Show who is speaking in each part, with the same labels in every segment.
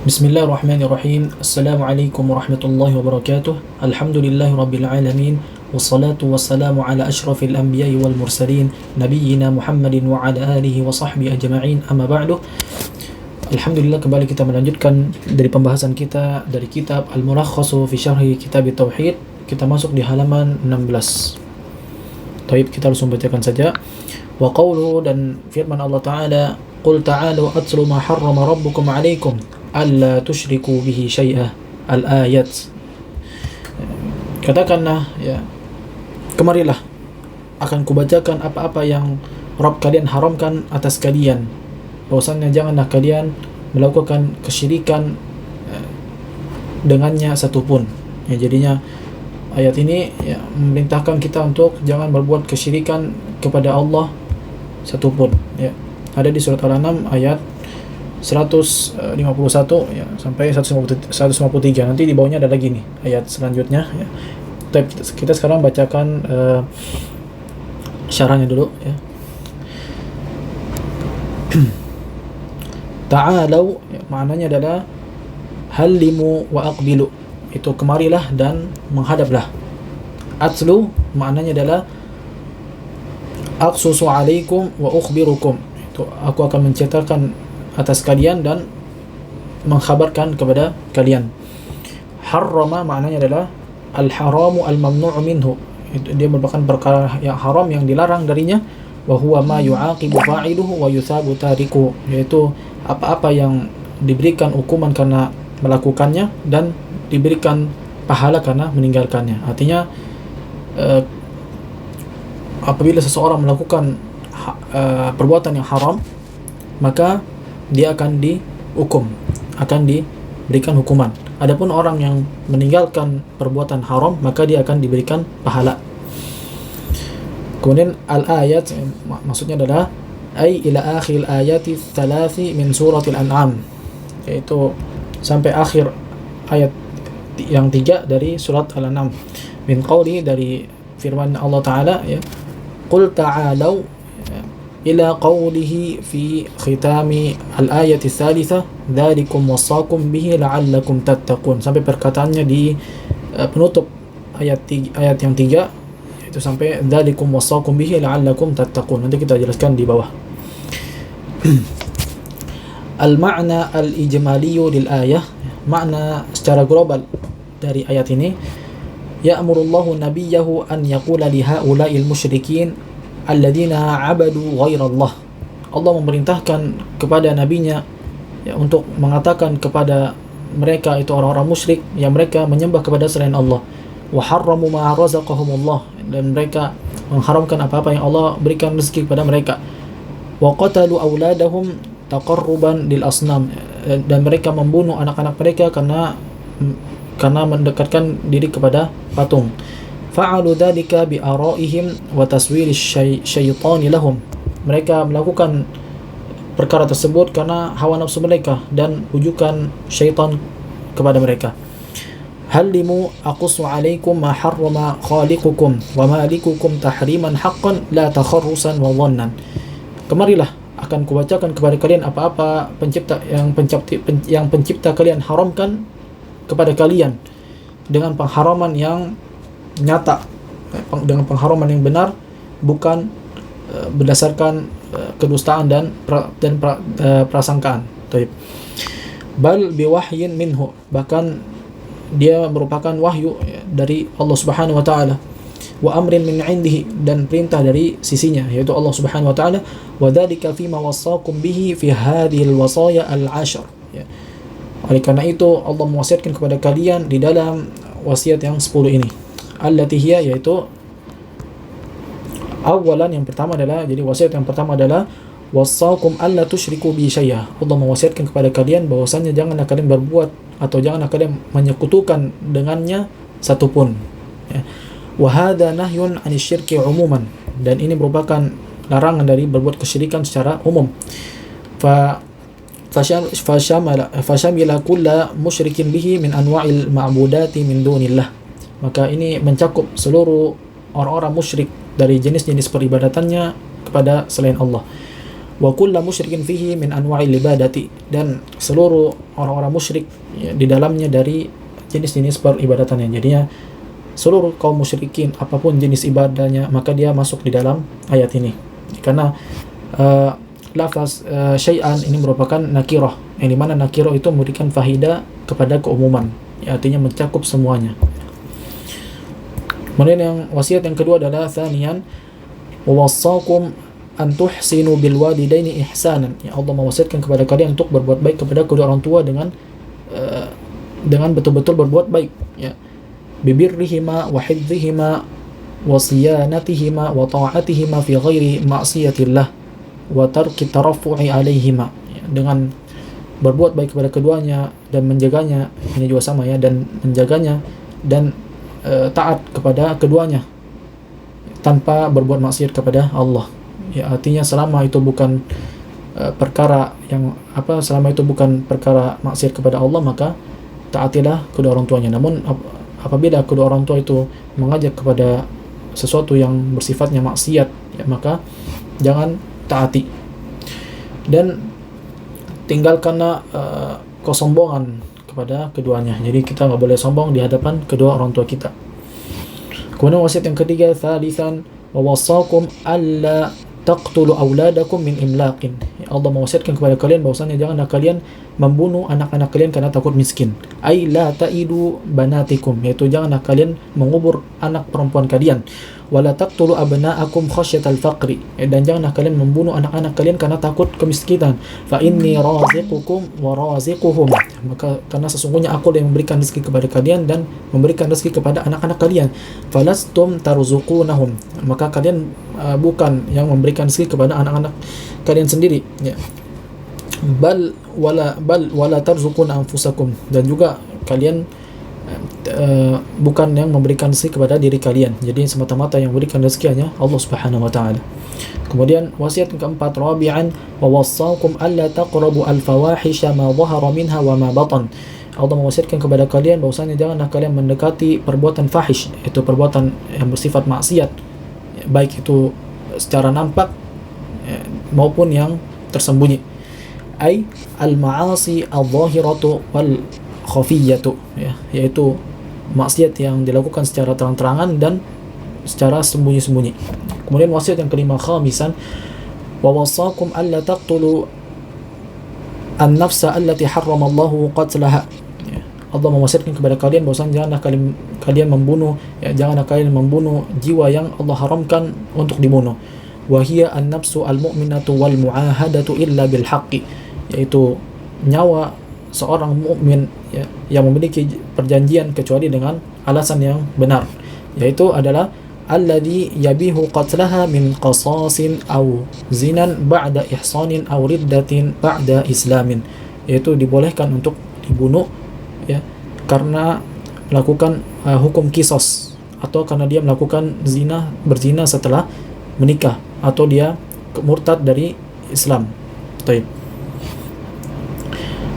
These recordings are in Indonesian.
Speaker 1: Bismillahirrahmanirrahim. Assalamualaikum warahmatullahi wabarakatuh. Alhamdulillahi rabbil alamin. Wassalatu wassalamu ala ashrafil anbiya'i wal mursalin nabiyyina Muhammadin wa ala alihi wa sahbihi ajma'in. Amma ba'du. Alhamdulillah, kembali kita melanjutkan dari pembahasan kita dari kitab Al-Mulakhasu fi Syarhi Kitab Tauhid. Kita masuk di halaman 16. Baik, kita langsung bacakan saja. Wa qawluhu, dan firman Allah Ta'ala, Qul ta'alu atlu ma harrama rabbukum alaikum alla tusyriku bihi syai'ah. Al-ayat. Katakanlah, ya, kemarilah, akan kubacakan apa-apa yang Rabb kalian haramkan atas kalian, bahwasannya janganlah kalian melakukan kesyirikan dengannya satupun. Ya, jadinya ayat ini ya memerintahkan kita untuk jangan berbuat kesyirikan kepada Allah satupun. Ya, ada di surat Al-An'am ayat 151 ya sampai 153. Nanti di bawahnya ada lagi nih ayat selanjutnya ya. Kita sekarang bacakan syarahnya dulu ya. Ta'alau ya, maknanya adalah halimu wa aqbilu, itu kemarilah dan menghadaplah. Atlu maknanya adalah aqsusu alaikum wa ukhbirukum, itu aku akan menceritakan atas kalian dan mengkhabarkan kepada kalian. Harrama maknanya adalah al-haramu al-mamnu'u minhu, dia merupakan perkara yang haram yang dilarang darinya. Wa huwa ma yu'aqibu fa'iluhu wa yuthabu tariku, yaitu apa-apa yang diberikan hukuman karena melakukannya dan diberikan pahala karena meninggalkannya. Artinya apabila seseorang melakukan perbuatan yang haram, maka dia akan dihukum, akan diberikan hukuman. Adapun orang yang meninggalkan perbuatan haram, maka dia akan diberikan pahala. Kemudian al-ayat maksudnya adalah ay ila akhir ayati thalathi min suratil an'am, yaitu sampai akhir ayat yang 3 dari surat Al-An'am. Min qawli, dari firman Allah Ta'ala ya, Qul ta'alau ila qawlihi fi khitami al-ayati thalitha dzalikum wassakum bihi la'allakum tattaqun, sampai perkataannya di penutup ayat yang 3, yaitu sampai dzalikum wassakum bihi la'allakum tattaqun. Nanti kita jelaskan di bawah. Al-ma'na al-ijmaliyu lil ayah, makna secara global dari ayat ini, ya'murullahu nabiyahu an yaqula li haula'il musyrikin alladzina 'abadu ghairallah. Allah memerintahkan kepada nabinya ya, untuk mengatakan kepada mereka, itu orang-orang musyrik yang mereka menyembah kepada selain Allah. Wa harramu ma razaqahumullah, dan mereka mengharamkan apa-apa yang Allah berikan rezeki kepada mereka. Wa qatalu auladahum taqarruban lil asnam, dan mereka membunuh anak-anak mereka karena mendekatkan diri kepada patung. Fa'alu dzalika bi ara'ihim wa taswiri syaitani lahum, mereka melakukan perkara tersebut karena hawa nafsu mereka dan rujukan syaitan kepada mereka. Halimu aqusu alaikum ma harrama khaliqukum wa malikukum tahriman haqqan la takharrusan wa dhannan. Kemarilah, akan kubacakan kepada kalian apa-apa yang pencipta kalian haramkan kepada kalian dengan pengharaman yang nyata, dengan pengharaman yang benar, bukan berdasarkan kedustaan dan prasangkaan. Bal biwahyin minhu, bahkan dia merupakan wahyu dari Allah Subhanahu wa taala. Wa amrin min indihi, dan perintah dari sisinya, yaitu Allah Subhanahu wa taala. Wa dzalika fima wassakum bihi fi hadhil wasaya al-'ashr. Ya. Oleh karena itu Allah mewasiatkan kepada kalian di dalam wasiat yang 10 ini. Allati hiya, yaitu awalan, yang pertama adalah, jadi wasiat yang pertama adalah wassakum alla tusyriku bi syai'a. Allah mewasiatkan kepada kalian bahwasanya janganlah kalian berbuat atau janganlah kalian menyekutukan dengannya satupun. Ya. Wa hadza nahyun 'anil syirki 'umuman, dan ini merupakan larangan dari berbuat kesyirikan secara umum. Fashamila kulla musyrikin bihi min anwa'il ma'budati min dunillah, maka ini mencakup seluruh orang-orang musyrik dari jenis-jenis peribadatannya kepada selain Allah. wa kullu musyrikin fihi min anwa'il ibadati, dan seluruh orang-orang musyrik ya, di dalamnya dari jenis-jenis peribadatannya. Jadinya seluruh kaum musyrikin apapun jenis ibadahnya maka dia masuk di dalam ayat ini, karena lafaz syai'an ini merupakan nakirah, yang dimana nakirah itu memberikan fahidah kepada keumuman ya, artinya mencakup semuanya. Kemudian yang wasiat yang kedua adalah thaniyan wassakum an tuhsinu bil walidaini ihsanan, ya Allah mewasiatkan kepada kalian untuk berbuat baik kepada kedua orang tua dengan betul-betul berbuat baik ya, bibirrihima wa hifdzihima wa siyanatihima wa ta'atihima fi ghairi ma'siyatillah wa tarki taraffu'i alaihima, ya, dengan berbuat baik kepada keduanya dan menjaganya, ini juga sama ya, dan menjaganya dan taat kepada keduanya tanpa berbuat maksiat kepada Allah. Ya, artinya selama itu bukan perkara maksiat kepada Allah, maka taatilah kedua orang tuanya. Namun apabila kedua orang tua itu mengajak kepada sesuatu yang bersifatnya maksiat ya, maka jangan taati dan tinggalkanlah kesombongan kepada keduanya. Jadi kita nggak boleh sombong di hadapan kedua orang tua kita. Kemudian wasiat yang ketiga, thalithan wa wassakum alla taqtulu auladakum min imlaqin. Ya, Allah mewasiatkan kepada kalian bahwasanya janganlah kalian membunuh anak-anak kalian karena takut miskin. Ai la ta'idu banatikum, yaitu janganlah kalian mengubur anak perempuan kalian. Wala taqtulu abna'akum khasyatal faqri, dan janganlah kalian membunuh anak-anak kalian karena takut kemiskinan. Fa inni raziqukum wa raziquhum, maka karena sesungguhnya aku yang memberikan rezeki kepada kalian dan memberikan rezeki kepada anak-anak kalian. Falastum tarzuqunahum, maka kalian bukan yang memberikan rezeki kepada anak-anak kalian sendiri ya. Bal wala tarzuquna anfusakum, dan juga kalian bukan yang memberikan rezeki kepada diri kalian. Jadi semata-mata yang memberikan rezeki hanya Allah Subhanahu wa taala. Kemudian wasiat yang keempat, rabi'an wa wassakum alla taqrabu al-fawahisha ma dhahara minha wa ma batan. Allah mewasiatkan kepada kalian bahwasanya janganlah kalian mendekati perbuatan fahish, itu perbuatan yang bersifat maksiat, baik itu secara nampak maupun yang tersembunyi. Ai al-ma'asi al-zahiratu wal khafiyatu, ya, yaitu maksiat yang dilakukan secara terang-terangan dan secara sembunyi-sembunyi. Kemudian wasiat yang kelima, khamisan wa wassakum alla taqtulu an-nafsa allati harramallahu qatlaha. Ya, Allah mewasiatkan kepada kalian bahwasanya janganlah kalian membunuh, ya, janganlah kalian membunuh jiwa yang Allah haramkan untuk dibunuh. Wa hiya an-nafsu al-mu'minatu wal mu'ahadatu illa bil haqqi, yaitu nyawa seorang mukmin ya, yang memiliki perjanjian kecuali dengan alasan yang benar, yaitu adalah alladhi yabihu qatlaha min qasasin aw zinan ba'da ihsanin aw riddatin ba'da islamin, yaitu dibolehkan untuk dibunuh ya karena melakukan hukum kisos, atau karena dia melakukan berzina setelah menikah, atau dia murtad dari Islam. Baik.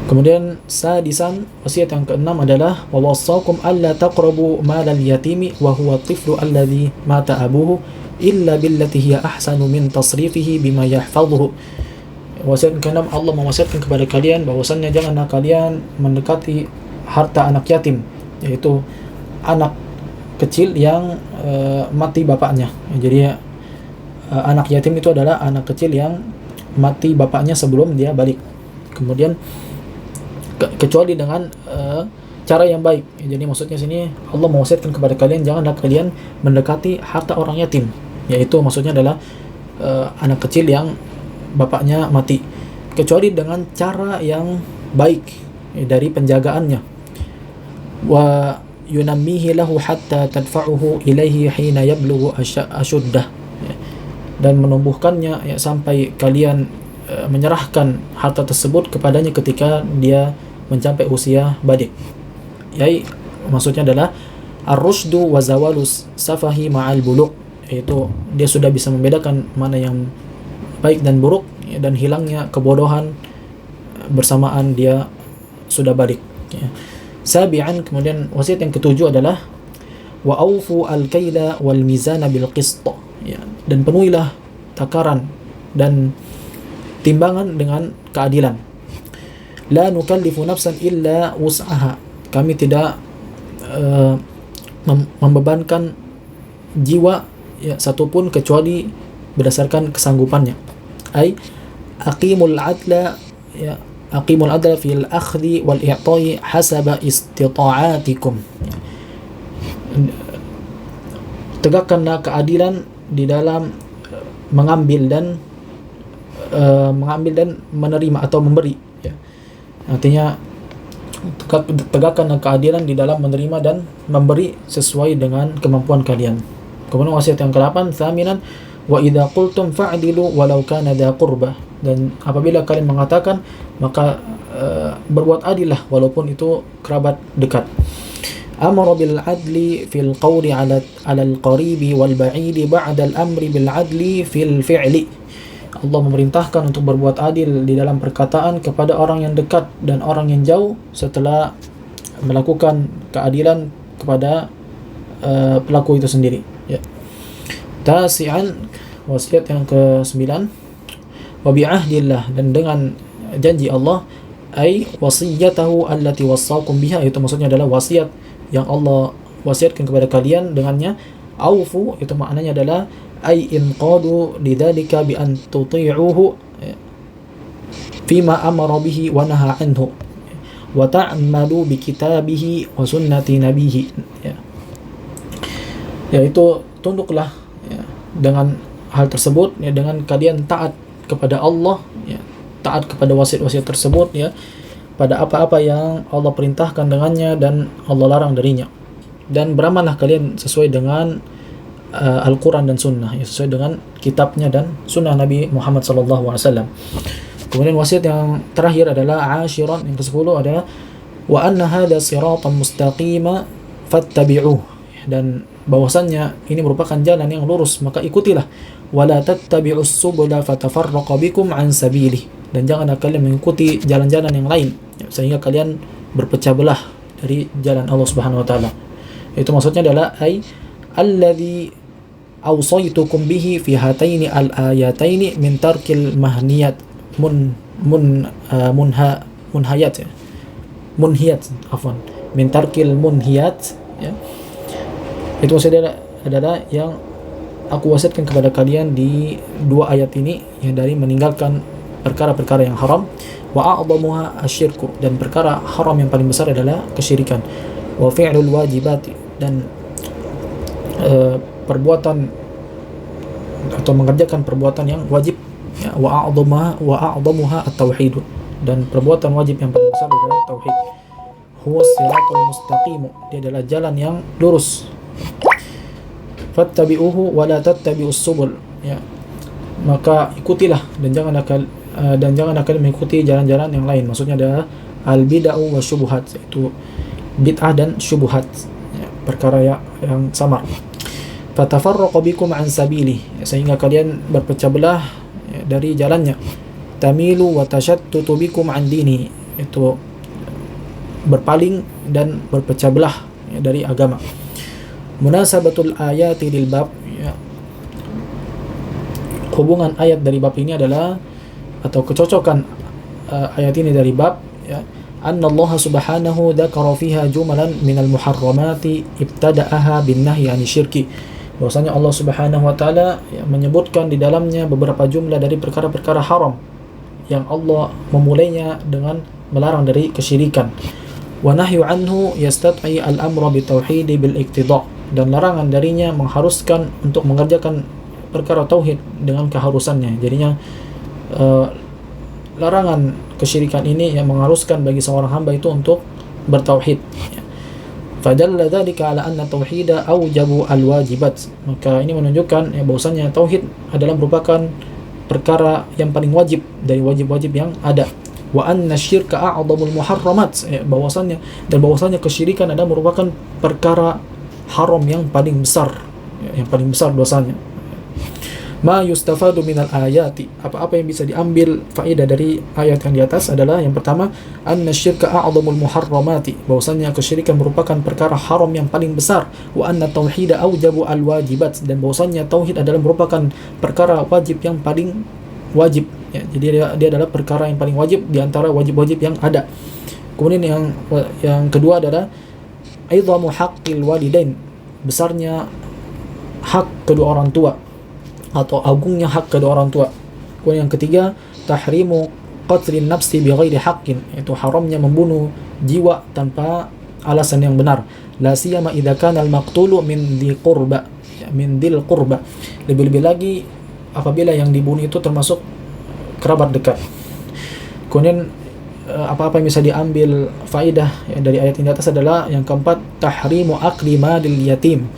Speaker 1: Kemudian sadisan, wasiat yang keenam adalah wa wassakum alla taqrabu malal yatimi wa huwa at-tiflu alladhi mata abuhu illa billati hiya ahsanu min tasrifihi bima yahfazuhu. Wasiat yang keenam, Allah mewasiatkan kepada kalian bahwasannya janganlah kalian mendekati harta anak yatim, yaitu anak kecil yang mati bapaknya. Jadi anak yatim itu adalah anak kecil yang mati bapaknya sebelum dia balik. Kemudian kecuali dengan cara yang baik. Jadi maksudnya sini Allah mewasiatkan kepada kalian janganlah kalian mendekati harta orang yatim, yaitu maksudnya adalah anak kecil yang bapaknya mati, kecuali dengan cara yang baik dari penjagaannya. Wa yunammihi lahu hatta tadfa'uhu ilaihi hina yablughu ashuddah, dan menumbuhkannya ya, sampai kalian menyerahkan harta tersebut kepadanya ketika dia mencapai usia balik. Yaitu maksudnya adalah ar-rusydu wa zawalus safahi ma'al bulugh, yaitu dia sudah bisa membedakan mana yang baik dan buruk ya, dan hilangnya kebodohan bersamaan dia sudah balik ya. Sabi'an, kemudian wasiat yang ketujuh adalah wa aufu al-kaila wal mizana bil qist ya, dan penuhilah takaran dan timbangan dengan keadilan. La nukallifu nafsan illa wus'aha. Kami tidak membebankan jiwa ya satupun kecuali berdasarkan kesanggupannya. Ai aqimul adla ya aqimul adla fil akhdhi wal i'ta'i hasaba istita'atikum. Tegakkanlah keadilan di dalam mengambil dan menerima atau memberi ya. Artinya tegakkanlah keadilan di dalam menerima dan memberi sesuai dengan kemampuan kalian. Kemudian wasiat yang ke-8, thaminan wa idza qultum fa'dilu walau kana dha qurbah. Dan apabila kalian mengatakan maka berbuat adillah walaupun itu kerabat dekat. Amara bil adli fil qawli ala al-qaribi wal ba'idi ba'da al-amri bil adli fil fi'li. Allah memerintahkan untuk berbuat adil di dalam perkataan kepada orang yang dekat dan orang yang jauh setelah melakukan keadilan kepada pelaku itu sendiri ya. Tasi'an, wasiat yang ke-9, wa bi'ahdillah, dan dengan janji Allah, ay wasiyatahu allati wassaqum biha, itu maksudnya adalah wasiat yang Allah wasiatkan kepada kalian dengannya. Aufu, itu maknanya adalah ay inqadu lidzalika bi an tuti'uhu fima amara bihi wa naha anhu wa ta'malu bi kitabihi wa sunnati nabihi ya. Yaitu tunduklah ya, dengan hal tersebut ya, dengan kalian taat kepada Allah ya, taat kepada wasiat-wasiat tersebut ya, pada apa-apa yang Allah perintahkan dengannya dan Allah larang darinya, dan beramallah kalian sesuai dengan Al-Quran dan Sunnah ya, sesuai dengan kitabnya dan Sunnah Nabi Muhammad SAW. Kemudian wasiat yang terakhir adalah ashiran, yang ke-10 adalah wa anna hadha siratan mustaqima fattabi'uh, dan bahwasannya ini merupakan jalan yang lurus maka ikutilah. Wala tattabi'us subula fatafarraqa bikum an sabilih, dan janganlah kalian mengikuti jalan-jalan yang lain ya, sehingga kalian berpecah belah dari jalan Allah Subhanahu wa taala. Itu maksudnya adalah ay alladzi awsaytukum bihi fi hataini al-ayataini min tarkil mahniyat munhayat ya. Munhiyat afwan min tarkil munhiyat ya. Itu maksudnya adalah yang aku wasiatkan kepada kalian di dua ayat ini ya, dari meninggalkan perkara-perkara yang haram, wa a'dhamuha asyirku, dan perkara haram yang paling besar adalah kesyirikan, wa fi'lul wajibati, dan perbuatan atau mengerjakan perbuatan yang wajib ya, wa a'dhamuha at-tauhid, dan perbuatan wajib yang paling besar adalah tauhid. Huwa siratul mustaqim, dia adalah jalan yang lurus. Fattabi'uhu wa la tattabi'us subul ya, maka ikutilah dan jangan akan mengikuti jalan-jalan yang lain. Maksudnya adalah al-bid'ah wa syubhat, itu bid'ah dan syubhat ya, perkara yang samar. Fatafarraqu bikum an sabilih, sehingga kalian berpecah belah ya, dari jalannya. Tamilu wa tashattutu bikum an dini, itu berpaling dan berpecah belah ya, dari agama. Munasabatul ayati lil bab ya, hubungan ayat dari bab ini adalah, atau kecocokan ayat ini dari bab ya, anna Allah subhanahu dzakara fiha jumalan minal muharramati ibtada'aha bin nahyi 'anil syirki. Bahwasanya Allah Subhanahu wa taala ya, menyebutkan di dalamnya beberapa jumlah dari perkara-perkara haram yang Allah memulainya dengan melarang dari kesyirikan. Wa nahyu anhu yastat'i al-amra bitauhid bil iqtida', dan larangan darinya mengharuskan untuk mengerjakan perkara tauhid dengan keharusannya. Jadinya larangan kesyirikan ini yang mengharuskan bagi seorang hamba itu untuk bertauhid ya. Fadalla dzalika ala anna tauhida aujabu alwajibat, maka ini menunjukkan ya, bahwasanya tauhid adalah merupakan perkara yang paling wajib dari wajib-wajib yang ada. Wa anna syirka a'dhamul muharramat, ya, bahwasanya kesyirikan adalah merupakan perkara haram yang paling besar ya, yang paling besar dosanya. Ma yustafadu minal ayati, apa-apa yang bisa diambil faedah dari ayat yang di atas adalah yang pertama, anna syirka a'dhamul muharramati, bahwasanya kesyirikan merupakan perkara haram yang paling besar. Wa anna tauhida aujabu alwajibat, dan bahwasanya tauhid adalah merupakan perkara wajib yang paling wajib ya. Jadi dia adalah perkara yang paling wajib di antara wajib-wajib yang ada. Kemudian yang kedua adalah aidhamu haqqil walidain, besarnya hak kedua orang tua atau agungnya hak kedua orang tua. Kemudian yang ketiga tahrimu qatlin nafsi bighairi haqqin, itu haramnya membunuh jiwa tanpa alasan yang benar. La siyama idza kana al-maqtulu min dzil qurba, ya, min dzil qurba. Lebih-lebih lagi apabila yang dibunuh itu termasuk kerabat dekat. Kemudian apa-apa yang bisa diambil faidah ya, dari ayat ini atas adalah yang keempat tahrimu akli malil yatim,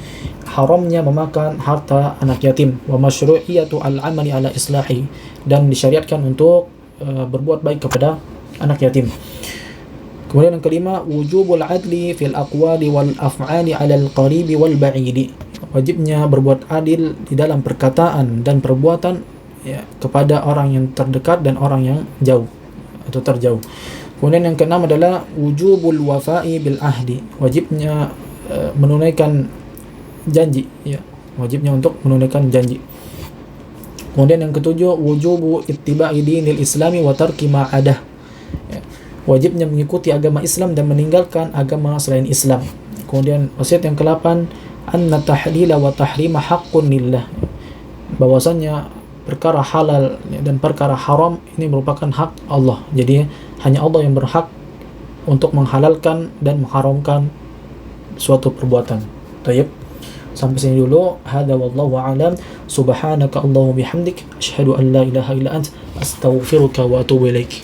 Speaker 1: haramnya memakan harta anak yatim, wa masyru'iyatu al-amali ala islahi, dan disyariatkan untuk berbuat baik kepada anak yatim. Kemudian yang kelima wujubul adli fil aqwali wal af'ali ala al-qaribi wal ba'idi, wajibnya berbuat adil di dalam perkataan dan perbuatan ya, kepada orang yang terdekat dan orang yang jauh atau terjauh. Kemudian yang keenam adalah wujubul wafa'i bil ahdi, wajibnya menunaikan janji ya, wajibnya untuk menunaikan janji. Kemudian yang ketujuh wujubu ittiba'i dinil islami wa tarki ma'adah, ya, wajibnya mengikuti agama Islam dan meninggalkan agama selain Islam. Kemudian wasiat yang ke-8 anna tahlila wa tahrima haqqun lillah, bahwasanya perkara halal dan perkara haram ini merupakan hak Allah. Jadi hanya Allah yang berhak untuk menghalalkan dan mengharamkan suatu perbuatan. Baik. Sampai sini dulu. Hada wallahu a'lam. Subhanaka Allahumma bihamdik asyhadu an la ilaha illa ant astaghfiruka wa atubu ilaik.